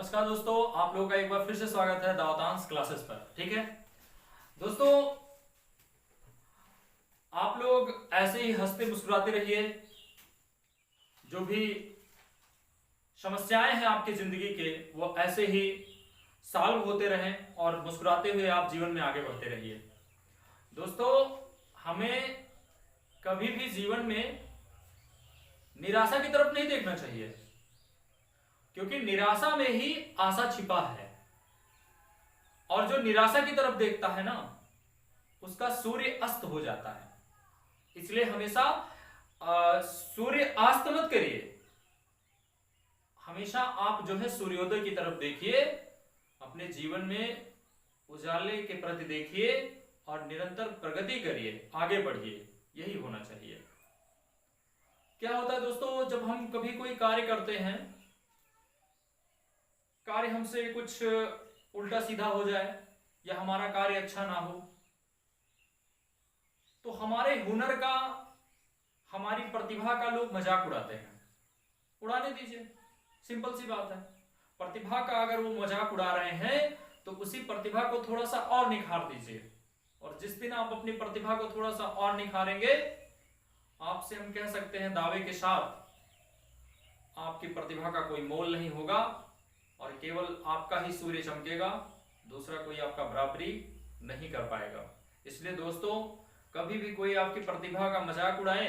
नमस्कार दोस्तों, आप लोगों का एक बार फिर से स्वागत है दावतांश क्लासेस पर। ठीक है दोस्तों, आप लोग ऐसे ही हंसते मुस्कुराते रहिए। जो भी समस्याएं हैं आपकी जिंदगी के, वो ऐसे ही सॉल्व होते रहें और मुस्कुराते हुए आप जीवन में आगे बढ़ते रहिए। दोस्तों, हमें कभी भी जीवन में निराशा की तरफ नहीं देखना चाहिए, क्योंकि निराशा में ही आशा छिपा है। और जो निराशा की तरफ देखता है ना, उसका सूर्य अस्त हो जाता है। इसलिए हमेशा सूर्य अस्त मत करिए, हमेशा आप जो है सूर्योदय की तरफ देखिए। अपने जीवन में उजाले के प्रति देखिए और निरंतर प्रगति करिए, आगे बढ़िए। यही होना चाहिए। क्या होता है दोस्तों, जब हम कभी कोई कार्य करते हैं, कार्य हमसे कुछ उल्टा सीधा हो जाए या हमारा कार्य अच्छा ना हो, तो हमारे हुनर का, हमारी प्रतिभा का लोग मजाक उड़ाते हैं। उड़ाने दीजिए, सिंपल सी बात है। प्रतिभा का अगर वो मजाक उड़ा रहे हैं तो उसी प्रतिभा को थोड़ा सा और निखार दीजिए। और जिस दिन आप अपनी प्रतिभा को थोड़ा सा और निखारेंगे, आपसे हम कह सकते हैं दावे के साथ, आपकी प्रतिभा का कोई मोल नहीं होगा और केवल आपका ही सूर्य चमकेगा, दूसरा कोई आपका बराबरी नहीं कर पाएगा। इसलिए दोस्तों, कभी भी कोई आपकी प्रतिभा का मजाक उड़ाए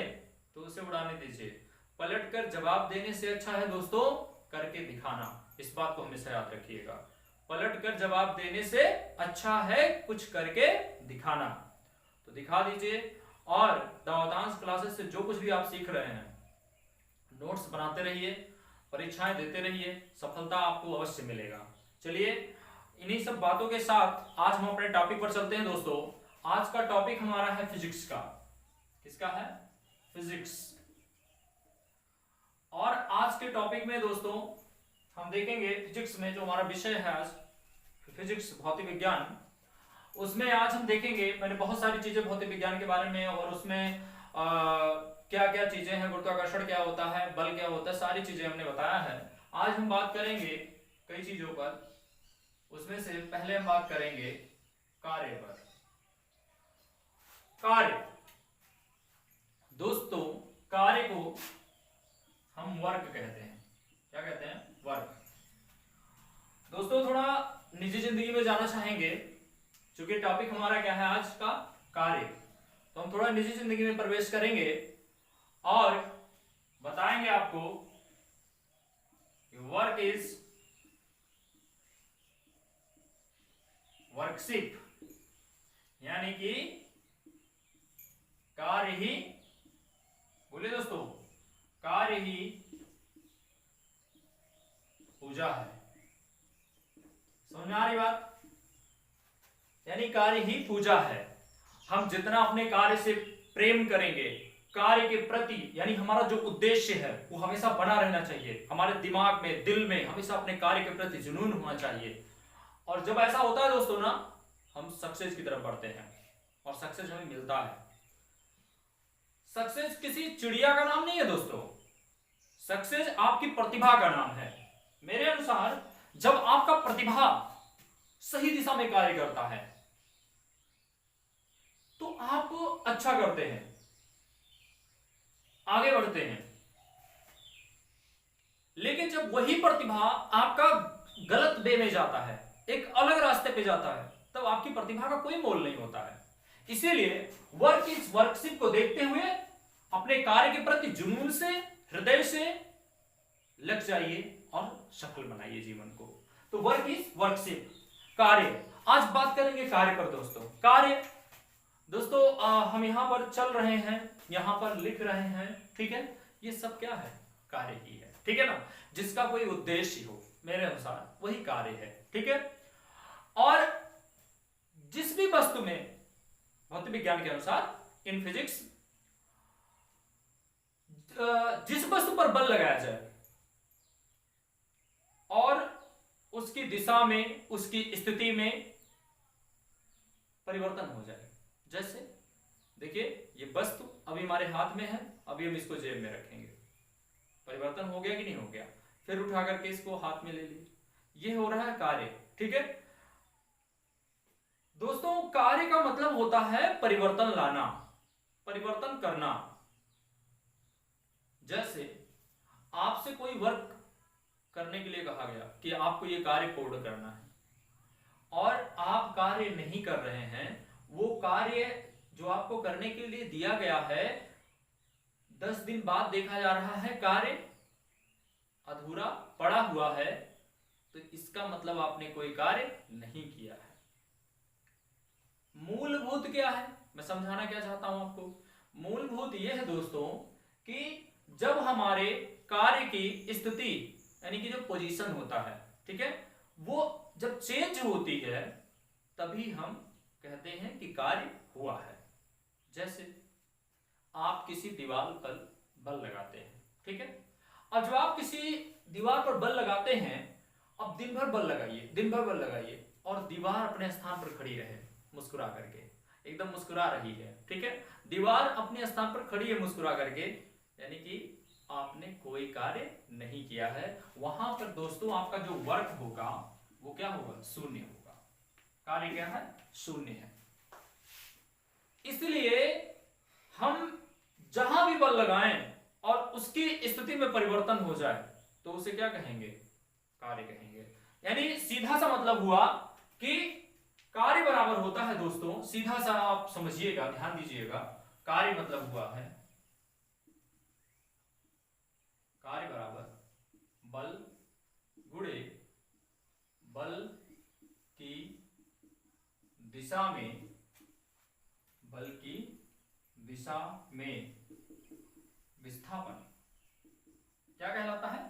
तो उसे उड़ाने दीजिए। पलटकर जवाब देने से अच्छा है दोस्तों करके दिखाना। इस बात को हमेशा याद रखिएगा। पलटकर जवाब देने से अच्छा है कुछ करके दिखाना। तो दिखा दीजिए। और दावतांश क्लासेस से जो कुछ भी आप सीख रहे हैं, नोट्स बनाते रहिए, परीक्षाएं देते रहिए, सफलता आपको अवश्य मिलेगा। चलिए, इन्हीं सब बातों के साथ आज हम अपने टॉपिक पर चलते हैं। दोस्तों, आज का टॉपिक हमारा है फिजिक्स का। किसका है? फिजिक्स। और आज के टॉपिक में दोस्तों हम देखेंगे, फिजिक्स में जो हमारा विषय है आज, फिजिक्स भौतिक विज्ञान, उसमें आज हम देखेंगे, मैंने बहुत सारी चीजें भौतिक विज्ञान के बारे में, और उसमें क्या क्या चीजें हैं, गुरुत्वाकर्षण क्या होता है, बल क्या होता है, सारी चीजें हमने बताया है। आज हम बात करेंगे कई चीजों पर। उसमें से पहले हम बात करेंगे कार्य पर। कार्य दोस्तों, कार्य को हम वर्क कहते हैं। क्या कहते हैं? वर्क। दोस्तों, थोड़ा निजी जिंदगी में जाना चाहेंगे, क्योंकि टॉपिक हमारा क्या है आज का? कार्य। तो हम थोड़ा निजी जिंदगी में प्रवेश करेंगे और बताएंगे आपको वर्क इज वर्कशिप, यानी कि कार्य ही, बोलिए दोस्तों, कार्य ही पूजा है। समझ में आ रही बात? यानी कार्य ही पूजा है। हम जितना अपने कार्य से प्रेम करेंगे, कार्य के प्रति, यानी हमारा जो उद्देश्य है वो हमेशा बना रहना चाहिए। हमारे दिमाग में, दिल में हमेशा अपने कार्य के प्रति जुनून होना चाहिए। और जब ऐसा होता है दोस्तों ना, हम सक्सेस की तरफ बढ़ते हैं और सक्सेस हमें मिलता है। सक्सेस किसी चिड़िया का नाम नहीं है दोस्तों, सक्सेस आपकी प्रतिभा का नाम है। मेरे अनुसार जब आपका प्रतिभा सही दिशा में कार्य करता है तो आप अच्छा करते हैं, आगे बढ़ते हैं। लेकिन जब वही प्रतिभा आपका गलत वे में जाता है, एक अलग रास्ते पे जाता है, तब आपकी प्रतिभा का कोई मोल नहीं होता है। इसीलिए वर्क इज वर्कशिप को देखते हुए अपने कार्य के प्रति जुनून से, हृदय से लग जाइए और सफल बनाइए जीवन को। तो वर्क इज वर्कशिप, कार्य। आज बात करेंगे कार्य पर दोस्तों। कार्य दोस्तों, हम यहां पर चल रहे हैं, यहां पर लिख रहे हैं, ठीक है? ये सब क्या है? कार्य ही है, ठीक है ना? जिसका कोई उद्देश्य हो, मेरे अनुसार वही कार्य है, ठीक है? और जिस भी वस्तु में, भौतिक विज्ञान के अनुसार, इन फिजिक्स, जिस वस्तु पर बल लगाया जाए और उसकी दिशा में, उसकी स्थिति में परिवर्तन हो जाए। जैसे देखिए, ये वस्तु अभी हमारे हाथ में है, अभी हम इसको जेब में रखेंगे, परिवर्तन हो गया कि नहीं हो गया? फिर उठा करके इसको हाथ में ले लिए, ये हो रहा है कार्य। ठीक है दोस्तों, कार्य का मतलब होता है परिवर्तन लाना, परिवर्तन करना। जैसे आपसे कोई वर्क करने के लिए कहा गया कि आपको ये कार्य पूर्ण करना है, और आप कार्य नहीं कर रहे हैं, वो कार्य जो आपको करने के लिए दिया गया है 10 दिन बाद देखा जा रहा है कार्य अधूरा पड़ा हुआ है, तो इसका मतलब आपने कोई कार्य नहीं किया है। मूलभूत क्या है, मैं समझाना क्या चाहता हूं आपको। मूलभूत यह है दोस्तों कि जब हमारे कार्य की स्थिति यानी कि जो पोजीशन होता है, ठीक है, वो जब चेंज होती है तभी हम कहते हैं कि कार्य हुआ है। जैसे आप किसी दीवार पर बल लगाते हैं, ठीक है, अब जब आप किसी दीवार पर बल लगाते हैं, अब दिन भर बल लगाइए, दिन भर बल लगाइए, और दीवार अपने स्थान पर खड़ी रहे मुस्कुरा करके, एकदम मुस्कुरा रही है, ठीक है, दीवार अपने स्थान पर खड़ी है मुस्कुरा करके, यानी कि आपने कोई कार्य नहीं किया है। वहां पर दोस्तों आपका जो वर्क होगा वो क्या होगा, शून्य होगा। कार्य क्या है, शून्य है। इसलिए हम जहां भी बल लगाएं और उसकी स्थिति में परिवर्तन हो जाए तो उसे क्या कहेंगे, कार्य कहेंगे। यानी सीधा सा मतलब हुआ कि कार्य बराबर होता है दोस्तों, सीधा सा आप समझिएगा, ध्यान दीजिएगा, कार्य मतलब हुआ है कार्य बराबर बल गुणे बल की दिशा में, बल की दिशा में विस्थापन क्या कहलाता है,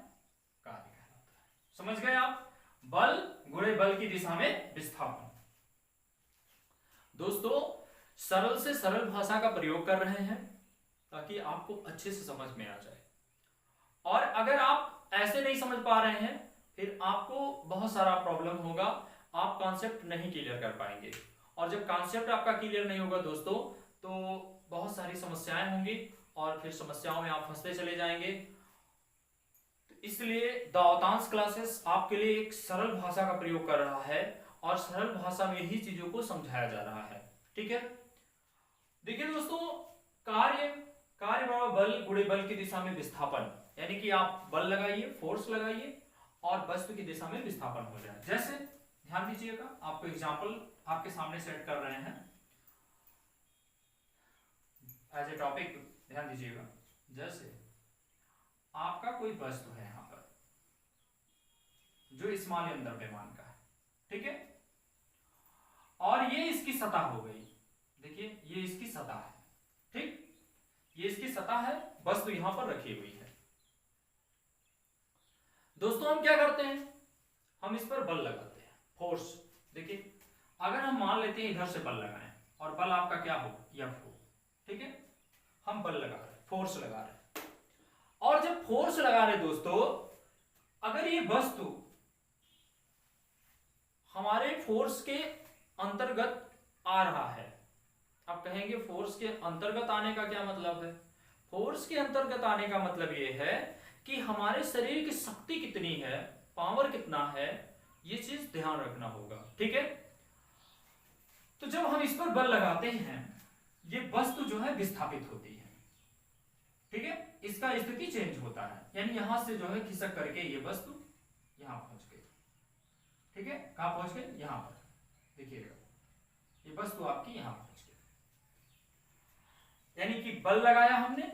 कार्य कहलाता है। समझ गए आप, बल गुणे बल की दिशा में विस्थापन। दोस्तों सरल से सरल भाषा का प्रयोग कर रहे हैं ताकि आपको अच्छे से समझ में आ जाए, और अगर आप ऐसे नहीं समझ पा रहे हैं फिर आपको बहुत सारा प्रॉब्लम होगा, आप कॉन्सेप्ट नहीं क्लियर कर पाएंगे, और जब कॉन्सेप्ट आपका क्लियर नहीं होगा दोस्तों तो बहुत सारी समस्याएं होंगी, और फिर समस्याओं में आप फंसते चले जाएंगे। तो इसलिए दावतांश क्लासेस आपके लिए एक सरल भाषा का प्रयोग कर रहा है, और सरल भाषा में ही चीजों को समझाया जा रहा है। ठीक है, देखिए दोस्तों, कार्य बराबर बल गुणे बल की दिशा में विस्थापन, यानी कि आप बल लगाइए, फोर्स लगाइए, और वस्तु की दिशा में विस्थापन हो जाए। जैसे ध्यान दीजिएगा, आपको एग्जांपल आपके सामने सेट कर रहे हैं एज ए टॉपिक, ध्यान दीजिएगा। जैसे आपका कोई वस्तु है यहां पर जो स्मॉल द्रव्यमान का है, ठीक है, और ये इसकी सतह हो गई, देखिए ये इसकी सतह है, ठीक, ये इसकी सतह है, वस्तु यहां पर रखी हुई है। दोस्तों हम क्या करते हैं, हम इस पर बल लगाते हैं, फोर्स। देखिए अगर हम मान लेते हैं इधर से बल लगाएं और बल आपका क्या हो, F हो, ठीक है, हम बल लगा रहे हैं, फोर्स लगा रहे हैं, और जब फोर्स लगा रहे दोस्तों, अगर ये वस्तु हमारे फोर्स के अंतर्गत आ रहा है, आप कहेंगे फोर्स के अंतर्गत आने का क्या मतलब है, फोर्स के अंतर्गत आने का मतलब ये है कि हमारे शरीर की शक्ति कितनी है, पावर कितना है, ये चीज ध्यान रखना होगा। ठीक है, तो जब हम इस पर बल लगाते हैं ये वस्तु जो है विस्थापित होती है, ठीक है, इसका स्थिति चेंज होता है, यानी यहां से जो है खिसक करके ये वस्तु यहां पहुंच गई, ठीक है, कहां पहुंच गई, यहां पर, देखिएगा ये वस्तु आपकी यहां पहुंच गई, यानी कि बल लगाया हमने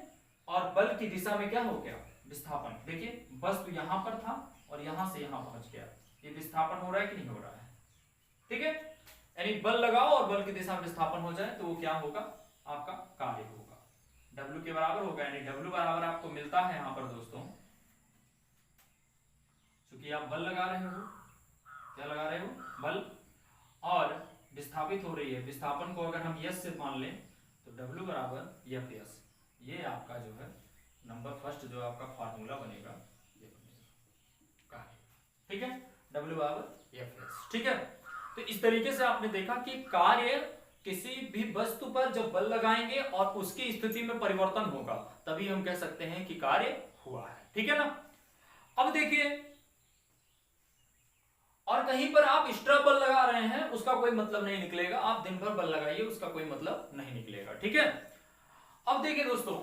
और बल की दिशा में क्या हो गया, विस्थापन। देखिए वस्तु यहां पर था और यहां से यहां पहुंच गया, ये विस्थापन हो रहा है कि नहीं हो रहा है, ठीक है, यानी बल लगाओ और बल की दिशा में विस्थापन हो जाए तो वो क्या होगा, आपका कार्य होगा, W के बराबर होगा, यानी W बराबर आपको मिलता है यहां पर दोस्तों, क्योंकि आप बल लगा रहे हो, क्या लगा रहे हो, बल, और विस्थापित हो रही है, विस्थापन को अगर हम यस से मान लें तो W बराबर एफ यस, ये आपका जो है नंबर फर्स्ट जो आपका फार्मूला बनेगा, ये बनेगा कार्य, ठीक है, W बराबर एफ यस, ठीक है। तो इस तरीके से आपने देखा कि कार्य किसी भी वस्तु पर जब बल लगाएंगे और उसकी स्थिति में परिवर्तन होगा तभी हम कह सकते हैं कि कार्य हुआ है, ठीक है ना। अब देखिए कहीं पर आप एक्स्ट्रा बल लगा रहे हैं उसका कोई मतलब नहीं निकलेगा, आप दिन भर बल लगाइए उसका कोई मतलब नहीं निकलेगा। ठीक है, अब देखिए दोस्तों,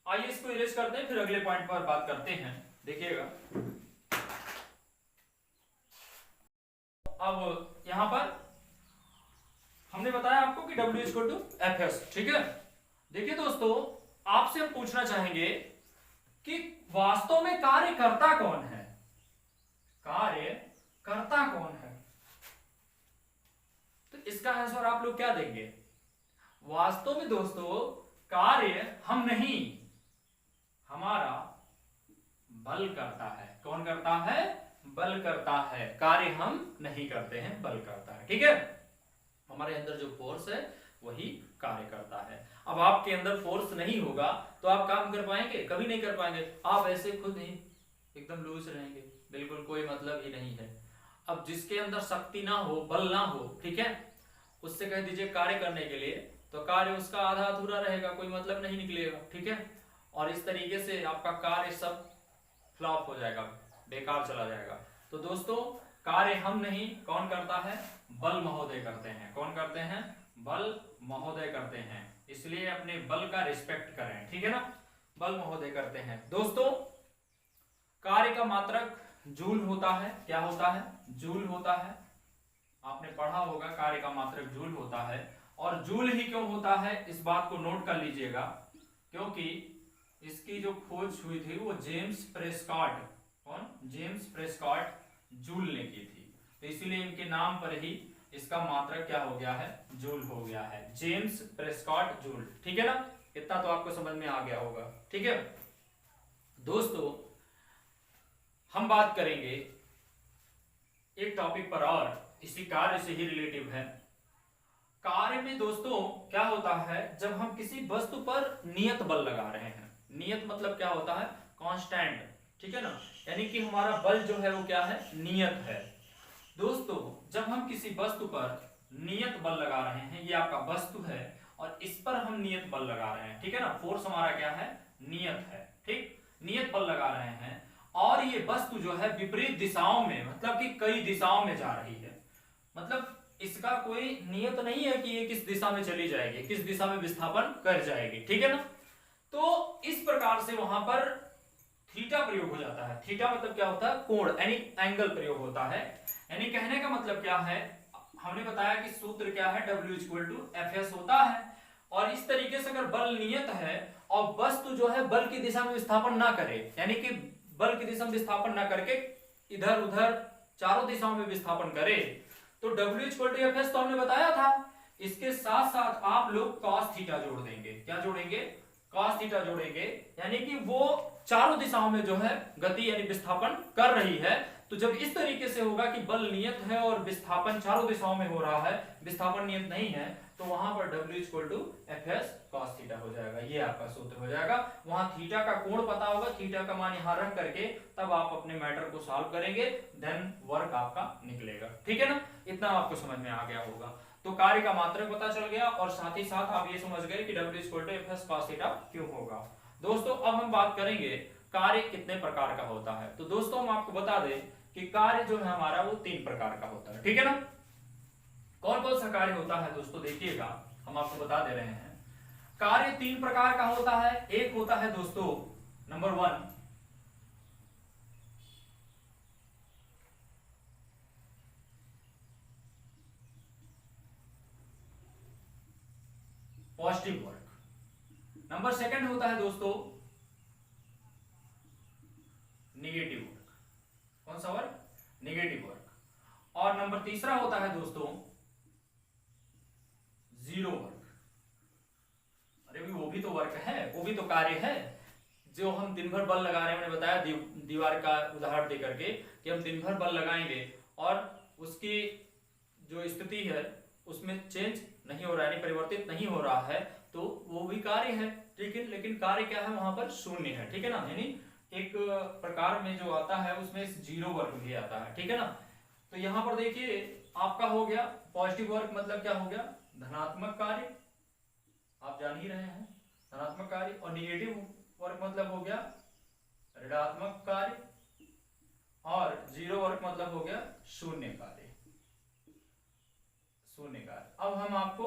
आइए इसको इरेज करते हैं, फिर अगले पॉइंट पर बात करते हैं। देखिएगा, अब यहां पर हमने बताया आपको कि W इक्वल टू Fs। ठीक है, देखिए दोस्तों, आपसे हम पूछना चाहेंगे कि वास्तव में कार्यकर्ता कौन है, कार्यकर्ता कौन है। तो इसका आंसर आप लोग क्या देंगे? वास्तव में दोस्तों कार्य हम नहीं, हमारा बल करता है। कौन करता है? बल करता है। कार्य हम नहीं करते हैं, बल करता है। ठीक है, हमारे अंदर जो फोर्स है वही कार्य करता है। अब आपके अंदर फोर्स नहीं होगा तो आप काम कर पाएंगे? कभी नहीं कर पाएंगे। आप ऐसे खुद ही एकदम लूज रहेंगे, बिल्कुल कोई मतलब ही नहीं है। अब जिसके अंदर शक्ति ना हो, बल ना हो, ठीक है, उससे कह दीजिए कार्य करने के लिए, तो कार्य उसका आधा अधूरा रहेगा, कोई मतलब नहीं निकलेगा। ठीक है, और इस तरीके से आपका कार्य सब फ्लॉप हो जाएगा, बेकार चला जाएगा। तो दोस्तों कार्य हम नहीं, कौन करता है? बल महोदय करते हैं। कौन करते हैं? बल महोदय करते हैं। इसलिए अपने बल का रिस्पेक्ट करें। ठीक है ना, बल महोदय करते हैं। दोस्तों कार्य का मात्रक जूल होता है। क्या होता है? जूल होता है। आपने पढ़ा होगा कार्य का मात्रक जूल होता है। और जूल ही क्यों होता है इस बात को नोट कर लीजिएगा, क्योंकि इसकी जो खोज हुई थी वो जेम्स प्रेस्कॉट, कौन? जेम्स प्रेस्कॉट जूल ने की थी। तो इसीलिए इनके नाम पर ही इसका मात्रक क्या हो गया है? जूल हो गया है, जेम्स प्रेस्कॉट जूल। ठीक है ना, इतना तो आपको समझ में आ गया होगा। ठीक है दोस्तों, हम बात करेंगे एक टॉपिक पर और इसी कार्य से ही रिलेटिव है। कार्य में दोस्तों क्या होता है, जब हम किसी वस्तु पर नियत बल लगा रहे हैं। नियत मतलब क्या होता है? कांस्टेंट। ठीक है ना, यानी कि हमारा बल जो है वो क्या है? नियत है। दोस्तों जब हम किसी वस्तु पर नियत बल लगा रहे हैं, ये आपका वस्तु है और इस पर हम नियत बल लगा रहे हैं। ठीक है ना, फोर्स हमारा क्या है? नियत है। ठीक, नियत बल लगा रहे हैं और ये वस्तु जो है विपरीत दिशाओं में, मतलब कि कई दिशाओं में जा रही है। मतलब इसका कोई नियत नहीं है कि ये किस दिशा में चली जाएगी, किस दिशा में विस्थापन कर जाएगी। ठीक है ना, तो इस प्रकार से वहां पर थीटा प्रयोग हो जाता है। थीटा मतलब क्या होता है? कोण, यानी एंगल प्रयोग होता है। यानी कहने का मतलब क्या है, हमने बताया कि सूत्र क्या है? W इक्वल टू Fs होता है। और इस तरीके से अगर बल नियत है और वस्तु जो है बल की दिशा में विस्थापन ना करे, यानी कि बल की दिशा में विस्थापन ना करके इधर उधर चारों दिशाओं में विस्थापन करे, तो W इक्वल टू Fs तो हमने बताया था। इसके साथ साथ आप लोग cos थीटा जोड़ देंगे। क्या जोड़ेंगे? cos थीटा जोड़ेंगे, यानी कि वो चारों दिशाओं में जो है गति यानी विस्थापन कर रही है। तो जब इस तरीके से होगा कि बल नियत है और विस्थापन चारों दिशाओं में हो रहा है, विस्थापन नियत नहीं है, तो वहां पर W equal to Fs cos theta हो जाएगा। ये आपका सूत्र हो जाएगा। वहां थीटा का कोण पता होगा, थीटा का मान यहां रख करके तब आप अपने मैटर को सॉल्व करेंगे, देन वर्क आपका निकलेगा। ठीक है ना, इतना आपको समझ में आ गया होगा। तो कार्य का मात्रक पता चल गया और साथ ही साथ आप ये समझ गए कि W equal to Fs cos theta क्यों होगा। दोस्तों अब हम बात करेंगे कार्य कितने प्रकार का होता है। तो दोस्तों हम आपको बता दें कि कार्य जो है हमारा वो 3 प्रकार का होता है। ठीक है ना, कौन कौन सा कार्य होता है दोस्तों? देखिएगा, हम आपको बता दे रहे हैं। कार्य 3 प्रकार का होता है। एक होता है दोस्तों नंबर 1 पॉजिटिव वर्क, नंबर 2 होता है दोस्तों निगेटिव वर्क। कौन सा वर्क? Negative work. और नंबर 3 होता है दोस्तों जीरो वर्क। अरे भी वो भी तो वर्क है, वो भी तो कार्य है। जो हम दिन भर बल लगा रहे हैं, मैंने बताया दीवार का उदाहरण देकर के कि हम दिन भर बल लगाएंगे और उसकी जो स्थिति है उसमें चेंज नहीं हो रहा है, यानी परिवर्तित नहीं हो रहा है, तो वो भी कार्य है। ठीक है, लेकिन कार्य क्या है वहां पर? शून्य है। ठीक है ना, यानी एक प्रकार में जो आता है उसमें जीरो वर्क भी आता है। ठीक है ना, तो यहां पर देखिए आपका हो गया पॉजिटिव वर्क, मतलब क्या हो गया? धनात्मक कार्य, आप जान ही रहे हैं धनात्मक कार्य। और निगेटिव वर्क मतलब हो गया ऋणात्मक कार्य। और 0 वर्क मतलब हो गया शून्य कार्य, शून्य कार्य। अब हम आपको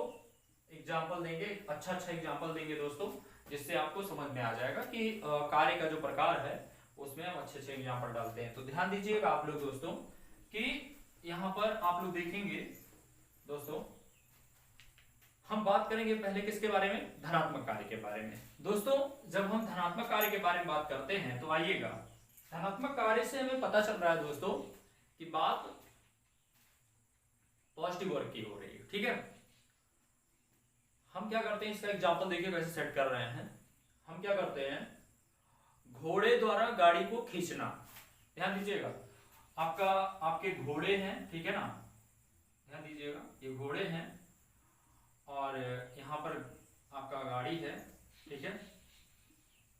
एग्जाम्पल देंगे, अच्छा एग्जाम्पल देंगे दोस्तों, जिससे आपको समझ में आ जाएगा कि कार्य का जो प्रकार है उसमें हम अच्छे एग्जाम्पल डालते हैं। तो ध्यान दीजिएगा आप लोग दोस्तों कि यहाँ पर आप लोग देखेंगे दोस्तों, हम बात करेंगे पहले किसके बारे में, धनात्मक कार्य के बारे में। दोस्तों जब हम धनात्मक कार्य के बारे में बात करते हैं तो आइएगा, धनात्मक कार्य से हमें पता चल रहा है दोस्तों कि बात पॉजिटिव वर्क की हो रही है, ठीक है। हम क्या करते हैं, इसका एग्जांपल देखिए कैसे सेट कर रहे हैं। हम क्या करते हैं, घोड़े द्वारा गाड़ी को खींचना। ध्यान दीजिएगा, आपके घोड़े हैं, ठीक है ना, ध्यान दीजिएगा, ये घोड़े हैं और यहाँ पर आपका गाड़ी है, ठीक है,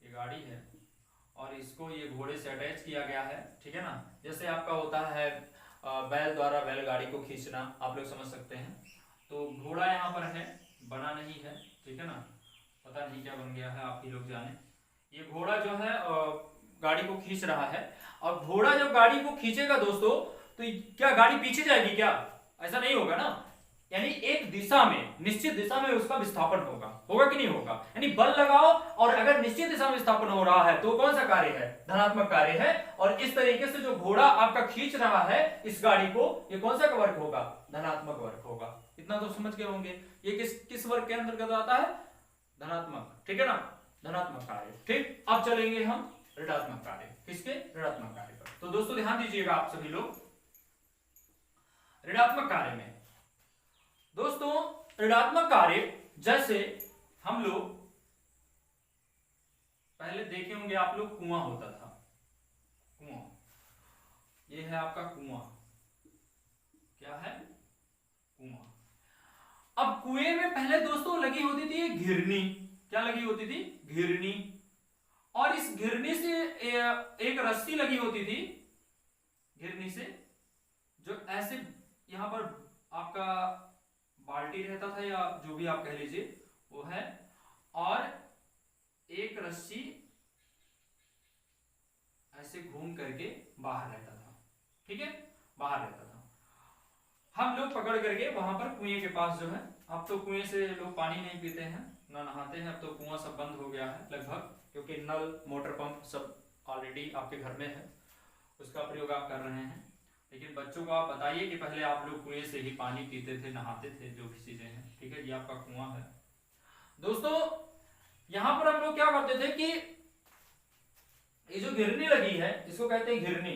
ये गाड़ी है और इसको ये घोड़े से अटैच किया गया है, ठीक है ना। जैसे आपका होता है बैल द्वारा बैलगाड़ी को खींचना, आप लोग समझ सकते हैं। तो घोड़ा यहाँ पर है, बना नहीं है, ठीक है ना, पता नहीं क्या बन गया है, आप ही लोग जाने। ये घोड़ा जो है गाड़ी को खींच रहा है, और घोड़ा जब गाड़ी को खींचेगा दोस्तों तो क्या गाड़ी पीछे जाएगी क्या, ऐसा नहीं होगा ना। यानी एक दिशा में, निश्चित दिशा में उसका विस्थापन होगा कि नहीं होगा। यानी बल लगाओ और अगर निश्चित दिशा में विस्थापन हो रहा है तो कौन सा कार्य है, धनात्मक कार्य है। और इस तरीके से जो घोड़ा आपका खींच रहा है इस गाड़ी को, ये कौन सा वर्क होगा, धनात्मक वर्क होगा। इतना तो समझ गए होंगे। ये किस वर्ग के अंतर्गत आता है, धनात्मक, ठीक है ना, धनात्मक कार्य। ठीक, अब चलेंगे हम ऋणात्मक कार्य, किसके, ऋणात्मक कार्य पर। तो दोस्तों ध्यान दीजिएगा आप सभी लोग, ऋणात्मक कार्य में दोस्तों, ऋणात्मक कार्य जैसे हम लोग पहले देखे होंगे आप लोग, कुआं होता था, कुआं, ये है आपका कुआं, क्या है, कुआं। अब कुएं में पहले दोस्तों लगी होती थी घिरनी, क्या लगी होती थी, घिरनी, और इस घिरनी से एक रस्सी लगी होती थी, घिरनी से, जो ऐसे यहां पर आपका बाल्टी रहता था या जो भी आप कह लीजिए वो है, और एक रस्सी ऐसे घूम करके बाहर रहता था, ठीक है, बाहर रहता था। हम लोग पकड़ करके वहां पर कुएं के पास जो है, अब तो कुएं से लोग पानी नहीं पीते हैं ना नहाते हैं, अब तो कुआं सब बंद हो गया है लगभग, क्योंकि नल मोटर पंप सब ऑलरेडी आपके घर में है, उसका प्रयोग आप कर रहे हैं। लेकिन बच्चों को आप बताइए कि पहले आप लोग कुएं से ही पानी पीते थे, नहाते थे, जो भी चीजें हैं, ठीक है। ये आपका कुआं है दोस्तों। यहां पर हम लोग क्या करते थे कि ये जो घिरनी लगी है इसको कहते हैं घिरनी।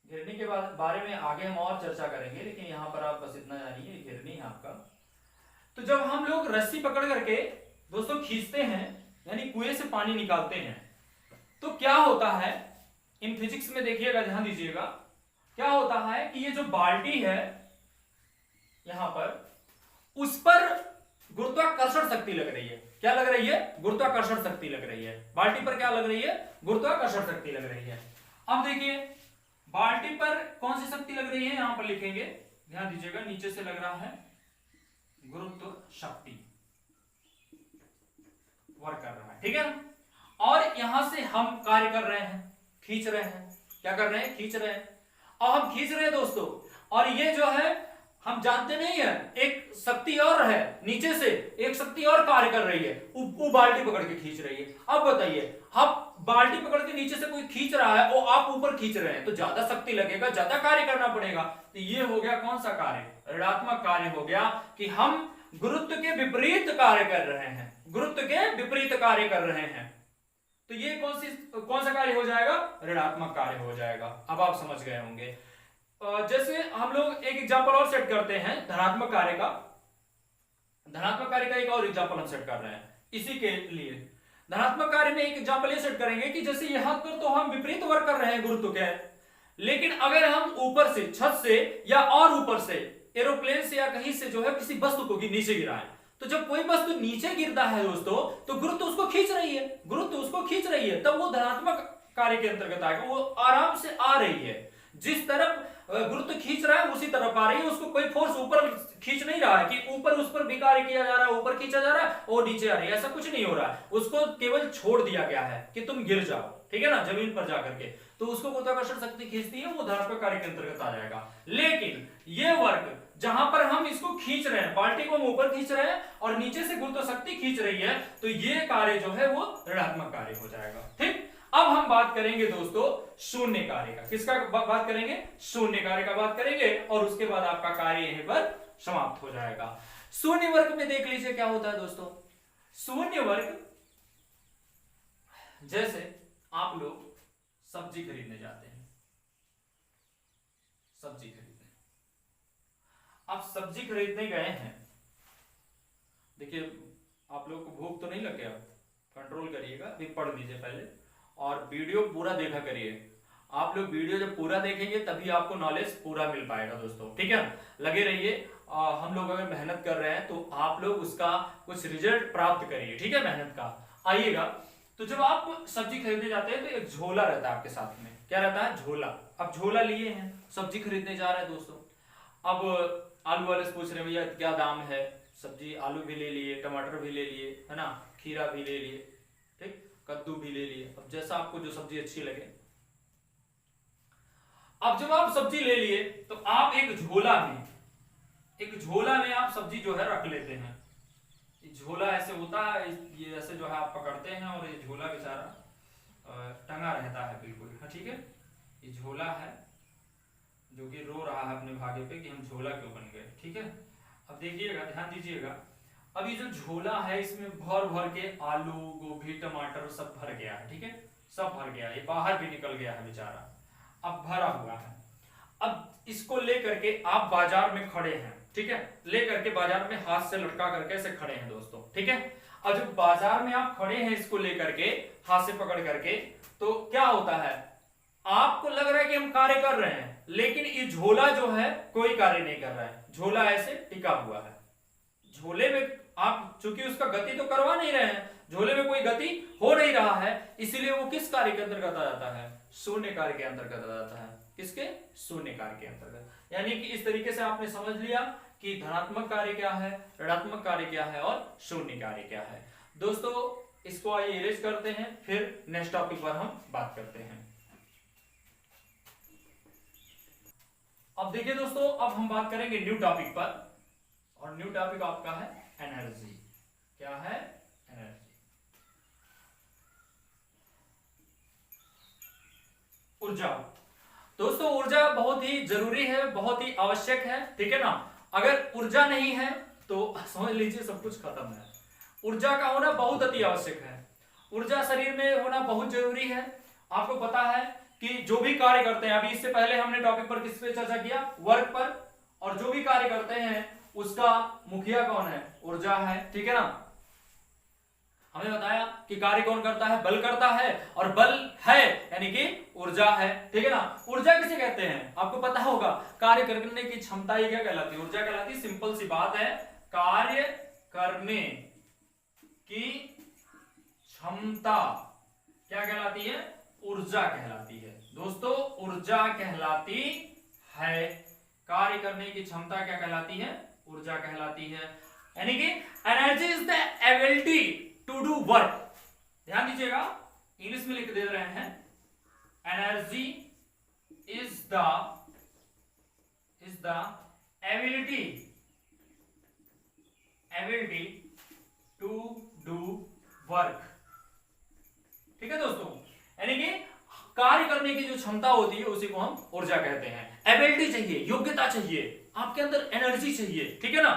घिरनी के बारे में आगे हम और चर्चा करेंगे, लेकिन यहाँ पर आप बस इतना जानिए, घिरनी है आपका। तो जब हम लोग रस्सी पकड़ करके दोस्तों खींचते हैं, यानी कुएं से पानी निकालते हैं, तो क्या होता है, इन फिजिक्स में देखिएगा, ध्यान दीजिएगा, क्या होता है कि ये जो बाल्टी है यहां पर, उस पर गुरुत्वाकर्षण शक्ति लग रही है। क्या लग रही है, गुरुत्वाकर्षण शक्ति लग रही है। बाल्टी पर क्या लग रही है, गुरुत्वाकर्षण शक्ति लग रही है। अब देखिए बाल्टी पर कौन सी शक्ति लग रही है, यहां पर लिखेंगे, ध्यान दीजिएगा, नीचे से लग रहा है गुरुत्व शक्ति, वर्क कर रहा है, ठीक है। और यहां से हम कार्य कर रहे हैं, खींच रहे हैं, क्या कर रहे हैं, खींच रहे हैं। और हम खींच रहे हैं दोस्तों, और ये जो है हम जानते नहीं है, एक शक्ति और है, नीचे से एक शक्ति और कार्य कर रही है, वो बाल्टी पकड़ के खींच रही है। अब बताइए, हम बाल्टी पकड़ के नीचे से कोई खींच रहा है और आप ऊपर खींच रहे हैं, तो ज्यादा शक्ति लगेगा, ज्यादा कार्य करना पड़ेगा। तो ये हो गया कौन सा कार्य, ऋणात्मक कार्य हो गया, कि हम गुरुत्व के विपरीत कार्य कर रहे हैं, गुरुत्व के विपरीत कार्य कर रहे हैं। तो ये कौन सा कार्य हो जाएगा, ऋणात्मक कार्य हो जाएगा। अब आप समझ गए होंगे। जैसे हम लोग एक एग्जांपल और सेट करते हैं धनात्मक कार्य का, धनात्मक कार्य का एक और एग्जांपल हम सेट कर रहे हैं इसी के लिए। धनात्मक कार्य में एक एग्जांपल ये सेट करेंगे कि जैसे यहां पर तो हम विपरीत वर्क कर रहे हैं गुरुत्व के, लेकिन अगर हम ऊपर से, छत से या और ऊपर से, एरोप्लेन से या कहीं से जो है किसी वस्तु को नीचे गिराएं, तो जब कोई वस्तु नीचे गिरता है दोस्तों, तो गुरुत्व उसको खींच रही है, गुरुत्व उसको खींच रही है, तब वो धनात्मक कार्य के अंतर्गत आएगा। वो आराम से आ रही है, जिस तरफ गुरुत्व खींच रहा है उसी तरफ आ रही है, उसको कोई फोर्स ऊपर खींच नहीं रहा है कि ऊपर उस पर भी कार्य किया जा रहा है, ऊपर खींचा जा रहा है और नीचे आ रही है, ऐसा कुछ नहीं हो रहा है। उसको केवल छोड़ दिया गया है कि तुम गिर जाओ, ठीक है ना, जमीन पर जाकर के, तो उसको गुरुत्वाकर्षण शक्ति खींचती है, वो धनात्मक कार्य के अंतर्गत आ जाएगा। लेकिन ये वर्क जहां पर हम इसको खींच रहे हैं, बाल्टी को हम ऊपर खींच रहे हैं और नीचे से गुरुत्व शक्ति खींच रही है, तो ये कार्य जो है वो ऋणात्मक कार्य हो जाएगा। ठीक, अब हम बात करेंगे दोस्तों शून्य कार्य का। किसका बात करेंगे? शून्य कार्य का बात करेंगे, और उसके बाद आपका कार्य यहीं पर समाप्त हो जाएगा। शून्य वर्ग में देख लीजिए क्या होता है दोस्तों। शून्य वर्ग, जैसे आप लोग सब्जी खरीदने जाते हैं, सब्जी खरीदने, आप सब्जी खरीदने गए हैं, देखिए आप लोग को भूख तो नहीं लग गया, कंट्रोल करिएगा, अभी पढ़ लीजिए पहले और वीडियो पूरा देखा करिए। आप लोग वीडियो जब पूरा देखेंगे तभी आपको नॉलेज पूरा मिल पाएगा दोस्तों, ठीक है, लगे रहिए। हम लोग अगर मेहनत कर रहे हैं तो आप लोग उसका कुछ रिजल्ट प्राप्त करिए, ठीक है, मेहनत का। आइएगा, तो जब आप सब्जी खरीदने जाते हैं तो एक झोला रहता है आपके साथ में, क्या रहता है? झोला। अब झोला लिए हैं, सब्जी खरीदने जा रहे हैं दोस्तों। अब आलू वाले से पूछ रहे हैं भैया क्या दाम है, सब्जी आलू भी ले लिए, टमाटर भी ले लिए, है ना, खीरा भी ले लिए, ठीक, कद्दू भी ले लिए, अब जैसा आपको जो सब्जी अच्छी लगे। अब जब आप सब्जी ले लिए तो आप एक झोला में आप सब्जी जो है रख लेते हैं। झोला ऐसे होता है, ये ऐसे जो है आप पकड़ते हैं और ये झोला बेचारा टंगा रहता है बिल्कुल, ठीक है। ये झोला है जो कि रो रहा है अपने भाग्य पे कि हम झोला क्यों बन गए, ठीक है। अब देखिएगा, ध्यान दीजिएगा, अब ये जो झोला है इसमें भर भर के आलू, गोभी, टमाटर सब भर गया है, ठीक है, सब भर गया है, ये बाहर भी निकल गया है बेचारा, अब भरा हुआ है। अब इसको लेकर के आप बाजार में खड़े हैं, ठीक है, लेकर के बाजार में हाथ से लटका करके ऐसे खड़े हैं दोस्तों, ठीक है। अब जब बाजार में आप खड़े हैं इसको लेकर के हाथ से पकड़ करके, तो क्या होता है, आपको लग रहा है कि हम कार्य कर रहे हैं, लेकिन ये झोला जो है कोई कार्य नहीं कर रहा है, झोला ऐसे टिका हुआ है। झोले में आप चूंकि उसका गति तो करवा नहीं रहे हैं, झोले में कोई गति हो नहीं रहा है, इसलिए वो किस कार्य के अंतर्गत आ जाता है? शून्य कार्य के अंतर्गत आ जाता है। किसके? शून्य कार्य के अंतर्गत। यानी कि इस तरीके से आपने समझ लिया कि धनात्मक कार्य क्या है, ऋणात्मक कार्य क्या है और शून्य कार्य क्या है। दोस्तों इसको आइए इरेज करते हैं, फिर नेक्स्ट टॉपिक पर हम बात करते हैं। अब देखिए दोस्तों, अब हम बात करेंगे न्यू टॉपिक पर, और न्यू टॉपिक आपका है एनर्जी। क्या है? एनर्जी। ऊर्जा। दोस्तों ऊर्जा बहुत ही जरूरी है, बहुत ही आवश्यक है, ठीक है ना। अगर ऊर्जा नहीं है तो समझ लीजिए सब कुछ खत्म है। ऊर्जा का होना बहुत अति आवश्यक है। ऊर्जा शरीर में होना बहुत जरूरी है। आपको पता है कि जो भी कार्य करते हैं, अभी इससे पहले हमने टॉपिक पर किस पे चर्चा किया? वर्क पर। और जो भी कार्य करते हैं उसका मुखिया कौन है? ऊर्जा है, ठीक है ना। हमने बताया कि कार्य कौन करता है? बल करता है, और बल है यानी कि ऊर्जा है, ठीक है ना। ऊर्जा किसे कहते हैं? आपको पता होगा, कार्य करने की क्षमता ही क्या कहलाती है? ऊर्जा कहलाती है। सिंपल सी बात है, कार्य करने की क्षमता क्या कहलाती है? ऊर्जा कहलाती है। दोस्तों ऊर्जा कहलाती है। कार्य करने की क्षमता क्या कहलाती है? ऊर्जा कहलाती है। यानी कि energy is the ability to do work. ध्यान दीजिएगा, इंग्लिश में लिख दे रहे हैं, energy is the ability to do work. ठीक है दोस्तों, यानी कि कार्य करने की जो क्षमता होती है उसी को हम ऊर्जा कहते हैं। एबिलिटी चाहिए, योग्यता चाहिए, आपके अंदर एनर्जी चाहिए, ठीक है ना,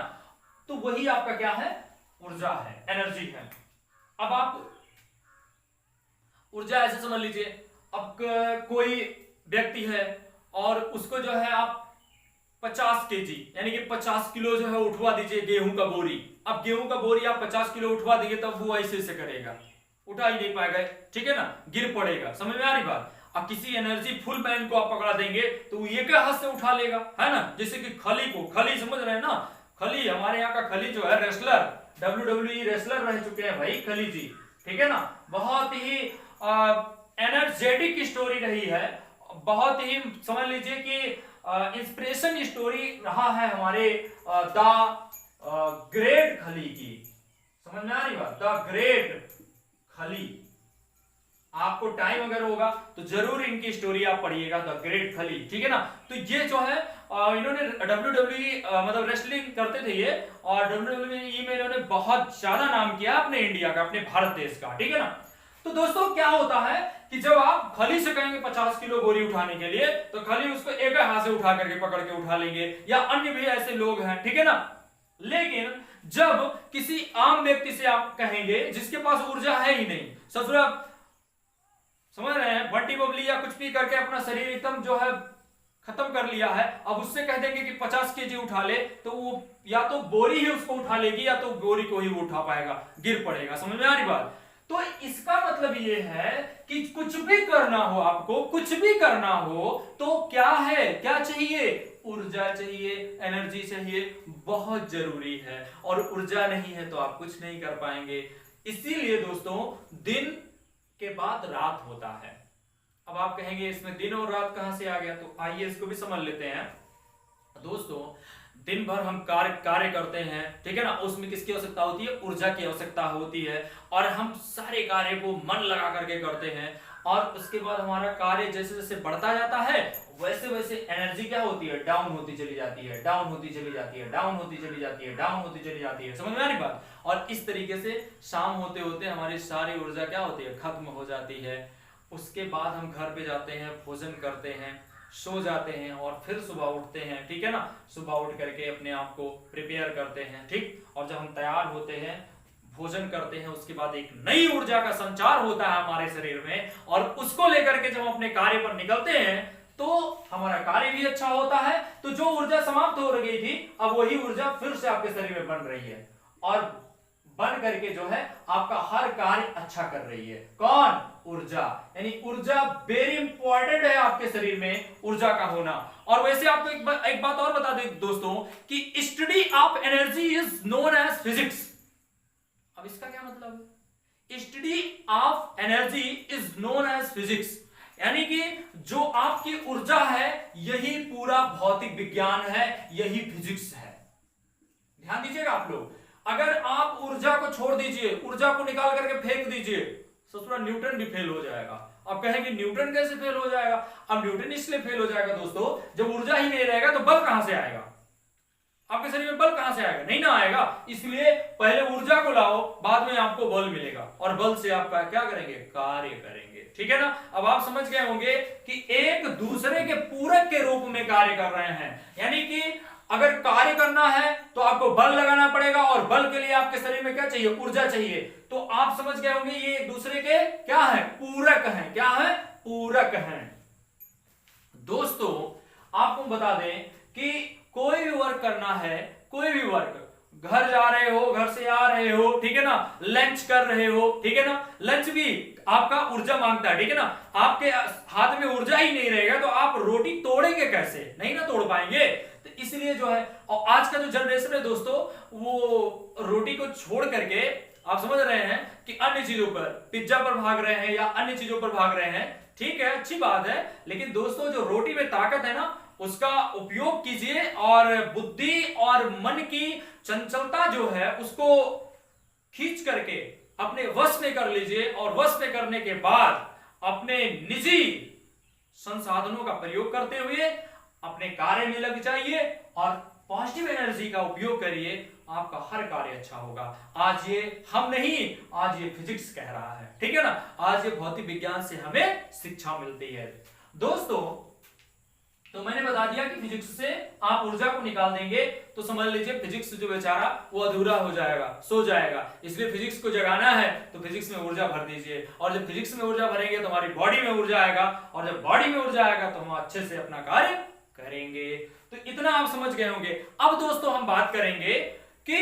तो वही आपका क्या है? ऊर्जा है, एनर्जी है। अब आप ऊर्जा ऐसे समझ लीजिए, अब कोई व्यक्ति है और उसको जो है आप 50 केजी यानी कि 50 किलो जो है उठवा दीजिए गेहूं का बोरी। अब गेहूं का बोरी आप 50 किलो उठवा देंगे तब वो ऐसे करेगा, उठा ही नहीं पाएगा, ठीक है ना, गिर पड़ेगा। समझ में आ रही बात? अब किसी एनर्जी फुल मैन को आप पकड़ा देंगे तो वो एक हाथ से उठा लेगा, है ना। जैसे कि खली समझ रहे हैं ना, खली, हमारे यहाँ का खली जो है रेसलर, WWE रेसलर रह चुके हैं भाई खली जी, ठीक है ना। बहुत ही एनर्जेटिक स्टोरी रही है, बहुत ही समझ लीजिए कि इंस्पिरेशन स्टोरी रहा है हमारे द ग्रेट खली की। समझ में आ रही बात? द ग्रेट खली। आपको टाइम अगर होगा तो जरूर इनकी स्टोरी आप पढ़िएगा, द ग्रेट खली, ठीक है ना। तो ये जो है इन्होंने WWE मतलब रेसलिंग करते थे ये, और WWE में इन्होंने बहुत ज्यादा नाम किया अपने इंडिया का, अपने भारत देश का, ठीक है ना। तो दोस्तों क्या होता है कि जब आप खली से कहेंगे 50 किलो बोरी उठाने के लिए, तो खली उसको एक हाथ से उठा करके पकड़ के उठा लेंगे, या अन्य भी ऐसे लोग हैं, ठीक है ना। लेकिन जब किसी आम व्यक्ति से आप कहेंगे जिसके पास ऊर्जा है ही नहीं, ससुरा समझ रहे हैं, बंटी बबली या कुछ भी करके अपना शरीर एकदम जो है खत्म कर लिया है, अब उससे कह देंगे कि 50 केजी उठा ले, तो वो या तो बोरी ही उसको उठा लेगी या तो बोरी को ही वो उठा पाएगा, गिर पड़ेगा। समझ में आ रही बात। तो इसका मतलब ये है कि कुछ भी करना हो, आपको कुछ भी करना हो तो क्या है, क्या चाहिए, ऊर्जा चाहिए, एनर्जी चाहिए, बहुत जरूरी है। और ऊर्जा नहीं है तो आप कुछ नहीं कर पाएंगे। इसीलिए दोस्तों दिन के बाद रात होता है। अब आप कहेंगे इसमें दिन और रात कहां से आ गया, तो आइए इसको भी समझ लेते हैं। दोस्तों दिन भर हम कार्य करते हैं, ठीक है ना, उसमें किसकी आवश्यकता होती है, ऊर्जा की आवश्यकता होती है, और हम सारे कार्य को मन लगा करके करते हैं, और उसके बाद हमारा कार्य जैसे जैसे बढ़ता जाता है वैसे वैसे एनर्जी क्या होती है, डाउन होती चली जाती है, डाउन होती चली जाती है, डाउन होती चली जाती है, डाउन होती चली जाती है। समझ में आ रही बात। और इस तरीके से शाम होते होते हमारी सारी ऊर्जा क्या होती है, खत्म हो जाती है। उसके बाद हम घर पे जाते हैं, भोजन करते हैं, सो जाते हैं, और फिर सुबह उठते हैं, ठीक है ना। सुबह उठ करके अपने आप को प्रिपेयर करते हैं, ठीक, और जब हम तैयार होते हैं, भोजन करते हैं, उसके बाद एक नई ऊर्जा का संचार होता है हमारे शरीर में, और उसको लेकर के जब हम अपने कार्य पर निकलते हैं तो हमारा कार्य भी अच्छा होता है। तो जो ऊर्जा समाप्त हो गई थी, अब वही ऊर्जा फिर से आपके शरीर में बन रही है, और बन करके जो है आपका हर कार्य अच्छा कर रही है। कौन, ऊर्जा। यानी ऊर्जा वेरी इंपॉर्टेंट है आपके शरीर में, ऊर्जा का होना। और वैसे आपको एक बात और बता दें दोस्तों कि study of energy is known as physics. अब इसका क्या मतलब है, study of energy is known as physics, यानी कि जो आपकी ऊर्जा है यही पूरा भौतिक विज्ञान है, यही फिजिक्स है। ध्यान दीजिएगा आप लोग, अगर आप ऊर्जा को छोड़ दीजिए, ऊर्जा को निकाल करके फेंक दीजिए, ससुरा न्यूटन भी फेल हो जाएगा। आप कहेंगे न्यूटन कैसे फेल हो जाएगा, अब न्यूटन इसलिए फेल हो जाएगा दोस्तों, जब ऊर्जा ही नहीं रहेगा तो बल कहां से आएगा, आपके शरीर में बल कहां से आएगा, नहीं ना आएगा। इसलिए पहले ऊर्जा को लाओ, बाद में आपको बल मिलेगा, और बल से आप क्या करेंगे, कार्य करेंगे, ठीक है ना। अब आप समझ गए होंगे कि एक दूसरे के पूरक के रूप में कार्य कर रहे हैं, यानी कि अगर कार्य करना है तो आपको बल लगाना पड़ेगा, और बल के लिए आपके शरीर में क्या चाहिए, ऊर्जा चाहिए। तो आप समझ गए होंगे ये एक दूसरे के क्या है, पूरक हैं, क्या है, पूरक हैं। दोस्तों आपको बता दें कि कोई भी वर्क करना है, कोई भी वर्क, घर जा रहे हो, घर से आ रहे हो, ठीक है ना, लंच कर रहे हो, ठीक है ना, लंच भी आपका ऊर्जा मांगता है, ठीक है ना। आपके हाथ में ऊर्जा ही नहीं रहेगा तो आप रोटी तोड़ेंगे कैसे, नहीं ना तोड़ पाएंगे। तो इसलिए जो है, और आज का जो जनरेशन है दोस्तों, वो रोटी को छोड़ करके आप समझ रहे हैं कि अन्य चीजों पर, पिज्जा पर भाग रहे हैं या अन्य चीजों पर भाग रहे हैं, ठीक है, अच्छी बात है। लेकिन दोस्तों जो रोटी में ताकत है ना, उसका उपयोग कीजिए, और बुद्धि और मन की चंचलता जो है उसको खींच करके अपने वश में कर लीजिए, और वश में करने के बाद अपने निजी संसाधनों का प्रयोग करते हुए अपने कार्य में लग जाइए, और पॉजिटिव एनर्जी का उपयोग करिए, आपका हर कार्य अच्छा होगा। आज ये हम नहीं, आज ये फिजिक्स कह रहा है, ठीक है ना, आज ये भौतिक विज्ञान से हमें शिक्षा मिलती है। दोस्तों तो मैंने बता दिया कि फिजिक्स से आप ऊर्जा को निकाल देंगे तो समझ लीजिए फिजिक्स जो बेचारा वो अधूरा हो जाएगा, सो जाएगा। इसलिए फिजिक्स को जगाना है तो फिजिक्स में ऊर्जा भर दीजिए, और जब फिजिक्स में ऊर्जा भरेंगे तो हमारी बॉडी में ऊर्जा आएगा, और जब बॉडी में ऊर्जा आएगा तो हम अच्छे से अपना कार्य करेंगे। तो इतना आप समझ गए होंगे। अब दोस्तों हम बात करेंगे कि,